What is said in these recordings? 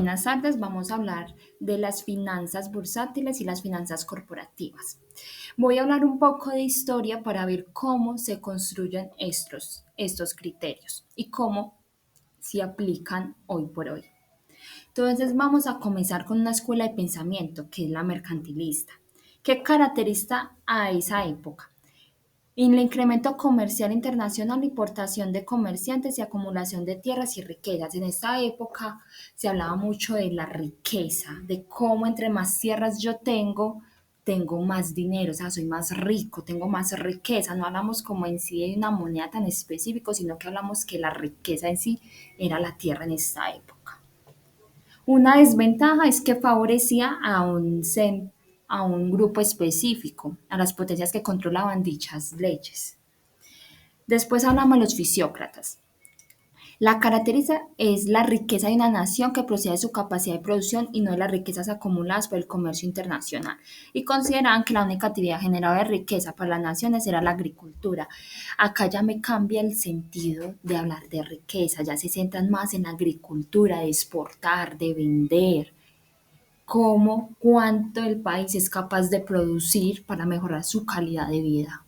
Buenas tardes, vamos a hablar de las finanzas bursátiles y las finanzas corporativas. Voy a hablar un poco de historia para ver cómo se construyen estos criterios y cómo se aplican hoy por hoy. Entonces vamos a comenzar con una escuela de pensamiento que es la mercantilista. ¿Qué caracteriza a esa época? El incremento comercial internacional, importación de comerciantes y acumulación de tierras y riquezas. En esta época se hablaba mucho de la riqueza, de cómo entre más tierras yo tengo más dinero, o sea, soy más rico, tengo más riqueza. No hablamos como en sí de una moneda tan específico, sino que hablamos que la riqueza en sí era la tierra en esta época. Una desventaja es que favorecía a un grupo específico, a las potencias que controlaban dichas leyes. Después hablamos de los fisiócratas. La característica es la riqueza de una nación que procede de su capacidad de producción y no de las riquezas acumuladas por el comercio internacional. Y consideraban que la única actividad generadora de riqueza para las naciones era la agricultura. Acá ya me cambia el sentido de hablar de riqueza, ya se centran más en la agricultura, de exportar, de vender, cómo, cuánto el país es capaz de producir para mejorar su calidad de vida.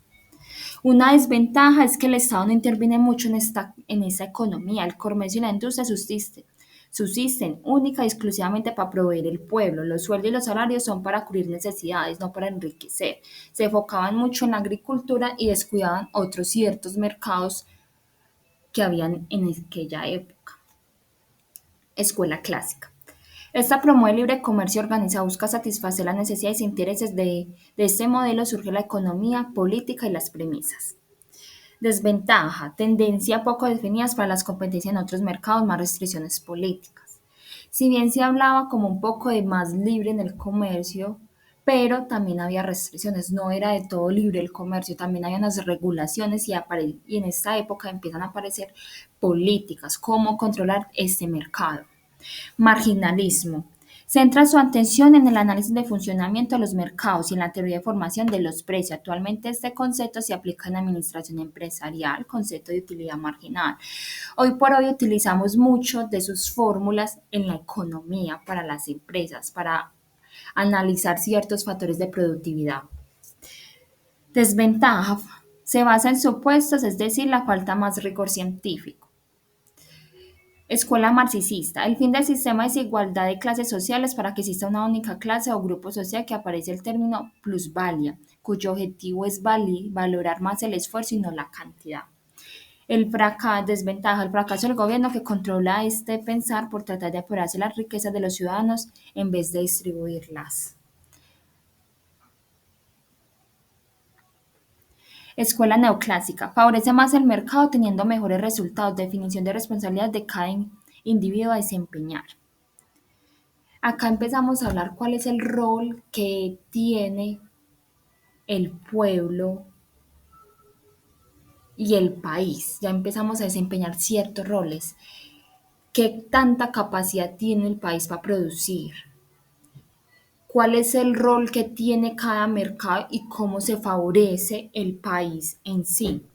Una desventaja es que el Estado no interviene mucho en esta economía. El comercio y la industria subsisten única y exclusivamente para proveer el pueblo. Los sueldos y los salarios son para cubrir necesidades, no para enriquecer. Se enfocaban mucho en la agricultura y descuidaban otros ciertos mercados que habían en aquella época. Escuela clásica. Esta promueve el libre comercio organizado, busca satisfacer las necesidades e intereses de este modelo surge la economía, política y las premisas. Desventaja, tendencia poco definidas para las competencias en otros mercados, más restricciones políticas. Si bien se hablaba como un poco de más libre en el comercio, pero también había restricciones, no era de todo libre el comercio, también había unas regulaciones y en esta época empiezan a aparecer políticas, cómo controlar este mercado. Marginalismo. Centra su atención en el análisis de funcionamiento de los mercados y en la teoría de formación de los precios. Actualmente este concepto se aplica en administración empresarial, concepto de utilidad marginal. Hoy por hoy utilizamos mucho de sus fórmulas en la economía para las empresas, para analizar ciertos factores de productividad. Desventaja. Se basa en supuestos, es decir, la falta más rigor científico. Escuela marxista. El fin del sistema es igualdad de clases sociales para que exista una única clase o grupo social que aparece el término plusvalía, cuyo objetivo es valorar más el esfuerzo y no la cantidad. Desventaja, el fracaso del gobierno que controla este pensar por tratar de apoderarse las riquezas de los ciudadanos en vez de distribuirlas. Escuela neoclásica. Favorece más el mercado teniendo mejores resultados. Definición de responsabilidad de cada individuo a desempeñar. Acá empezamos a hablar cuál es el rol que tiene el pueblo y el país. Ya empezamos a desempeñar ciertos roles. ¿Qué tanta capacidad tiene el país para producir? ¿Cuál es el rol que tiene cada mercado y cómo se favorece el país en sí?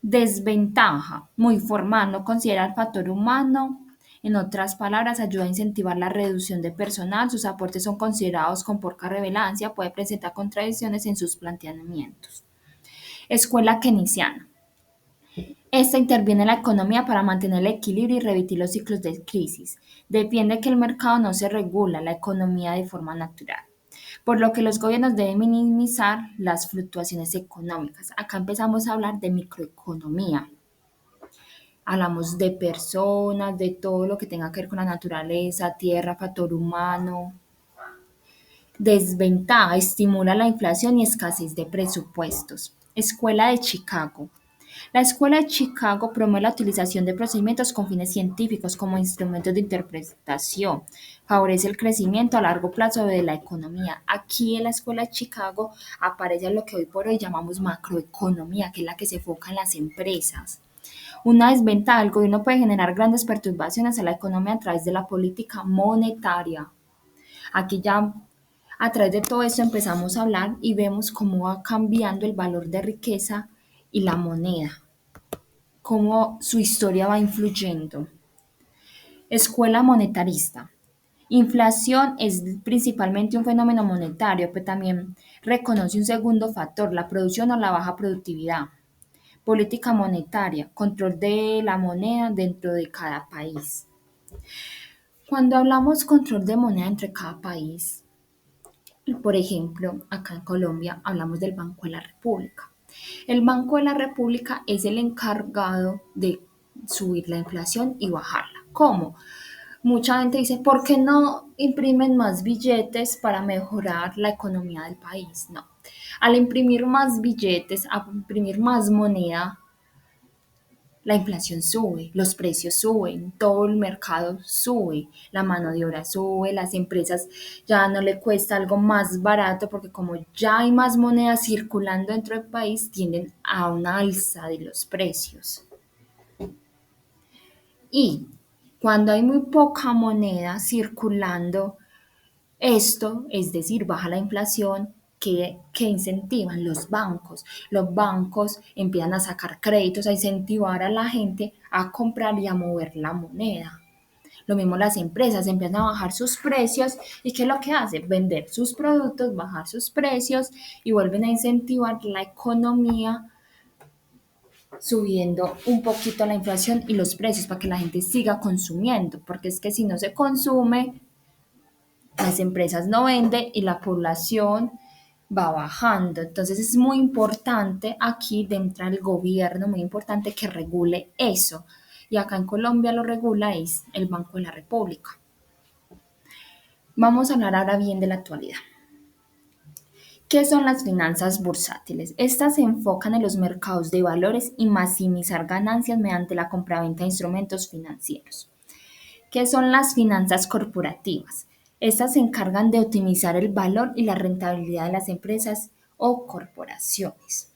Desventaja, muy formal, no considera el factor humano. En otras palabras, ayuda a incentivar la reducción de personal. Sus aportes son considerados con poca relevancia, puede presentar contradicciones en sus planteamientos. Escuela keynesiana. Esta interviene en la economía para mantener el equilibrio y revertir los ciclos de crisis. Defiende que el mercado no se regula la economía de forma natural, por lo que los gobiernos deben minimizar las fluctuaciones económicas. Acá empezamos a hablar de microeconomía. Hablamos de personas, de todo lo que tenga que ver con la naturaleza, tierra, factor humano. Desventaja, estimula la inflación y escasez de presupuestos. Escuela de Chicago. La Escuela de Chicago promueve la utilización de procedimientos con fines científicos como instrumentos de interpretación, favorece el crecimiento a largo plazo de la economía. Aquí en la Escuela de Chicago aparece lo que hoy por hoy llamamos macroeconomía, que es la que se enfoca en las empresas. Una desventaja, el gobierno puede generar grandes perturbaciones a la economía a través de la política monetaria. Aquí ya a través de todo esto empezamos a hablar y vemos cómo va cambiando el valor de riqueza y la moneda, cómo su historia va influyendo. Escuela monetarista. Inflación es principalmente un fenómeno monetario, pero también reconoce un segundo factor, la producción o la baja productividad. Política monetaria, control de la moneda dentro de cada país. Cuando hablamos control de moneda entre cada país, por ejemplo, acá en Colombia hablamos del Banco de la República. El Banco de la República es el encargado de subir la inflación y bajarla. ¿Cómo? Mucha gente dice, ¿por qué no imprimen más billetes para mejorar la economía del país? No. Al imprimir más billetes, a imprimir más moneda, la inflación sube, los precios suben, todo el mercado sube, la mano de obra sube, las empresas ya no le cuesta algo más barato porque como ya hay más moneda circulando dentro del país, tienden a una alza de los precios. Y cuando hay muy poca moneda circulando, esto, es decir, baja la inflación, que incentivan los bancos. Los bancos empiezan a sacar créditos, a incentivar a la gente a comprar y a mover la moneda. Lo mismo las empresas empiezan a bajar sus precios y ¿qué es lo que hacen? Vender sus productos, bajar sus precios y vuelven a incentivar la economía subiendo un poquito la inflación y los precios para que la gente siga consumiendo, porque es que si no se consume, las empresas no venden y la población va bajando. Entonces es muy importante aquí dentro del gobierno, muy importante que regule eso. Y acá en Colombia lo regula es el Banco de la República. Vamos a hablar ahora bien de la actualidad. ¿Qué son las finanzas bursátiles? Estas se enfocan en los mercados de valores y maximizar ganancias mediante la compraventa de instrumentos financieros. ¿Qué son las finanzas corporativas? Estas se encargan de optimizar el valor y la rentabilidad de las empresas o corporaciones.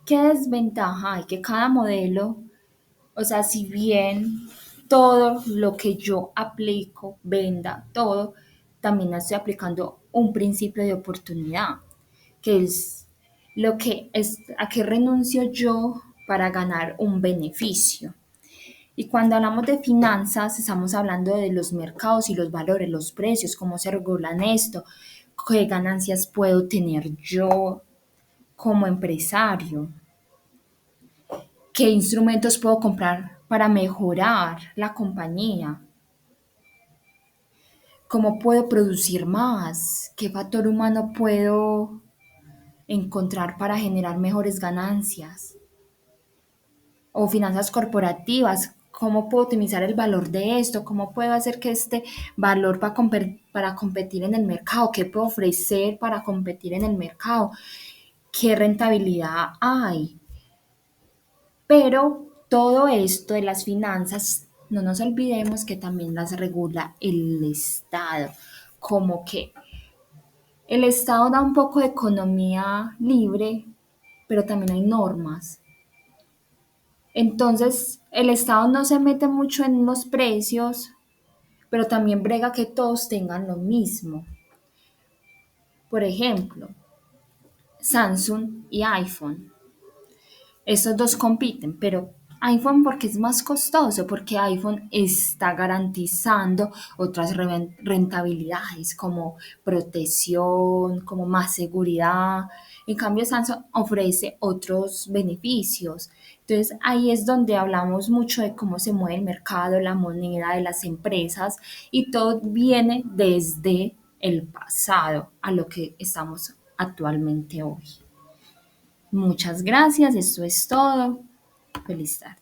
¿Qué desventaja hay? Que cada modelo, o sea, si bien todo lo que yo aplico, venda, todo, también estoy aplicando un principio de oportunidad, que es lo que es a qué renuncio yo para ganar un beneficio. Y cuando hablamos de finanzas, estamos hablando de los mercados y los valores, los precios, cómo se regulan esto, qué ganancias puedo tener yo como empresario, qué instrumentos puedo comprar para mejorar la compañía, cómo puedo producir más, qué factor humano puedo encontrar para generar mejores ganancias. O finanzas corporativas, cómo puedo optimizar el valor de esto, cómo puedo hacer que este valor para competir en el mercado, qué puedo ofrecer para competir en el mercado, qué rentabilidad hay. Pero todo esto de las finanzas, no nos olvidemos que también las regula el Estado, como que el Estado da un poco de economía libre, pero también hay normas. Entonces, el Estado no se mete mucho en los precios, pero también brega que todos tengan lo mismo. Por ejemplo, Samsung y iPhone. Estos dos compiten, pero iPhone porque es más costoso, porque iPhone está garantizando otras rentabilidades como protección, como más seguridad. En cambio, Samsung ofrece otros beneficios. Entonces, ahí es donde hablamos mucho de cómo se mueve el mercado, la moneda de las empresas y todo viene desde el pasado a lo que estamos actualmente hoy. Muchas gracias, esto es todo. Feliz tarde.